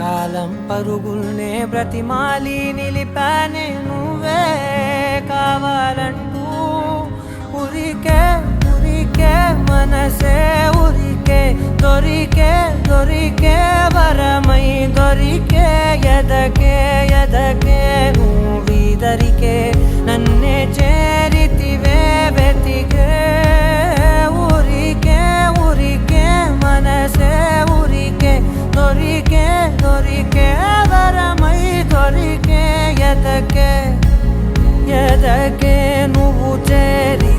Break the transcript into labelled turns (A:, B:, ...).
A: కాలం పరుగుల్నే బ్రతిమాలి నిలిపానే నువ్వే కావాలంటూ ఉరికే ఉరికే మనసే ఉరికే దొరికే దొరికే వరమై దొరికే ఎదకే ఎదకే నువ్వీదరికే నన్నే చేరితివే వెతికే ఊరికే ఊరికే మనసే ఊరికే దొరికే దొరికే వరమై దొరికే ఎదకే ఎదకే నువ్వు చేరి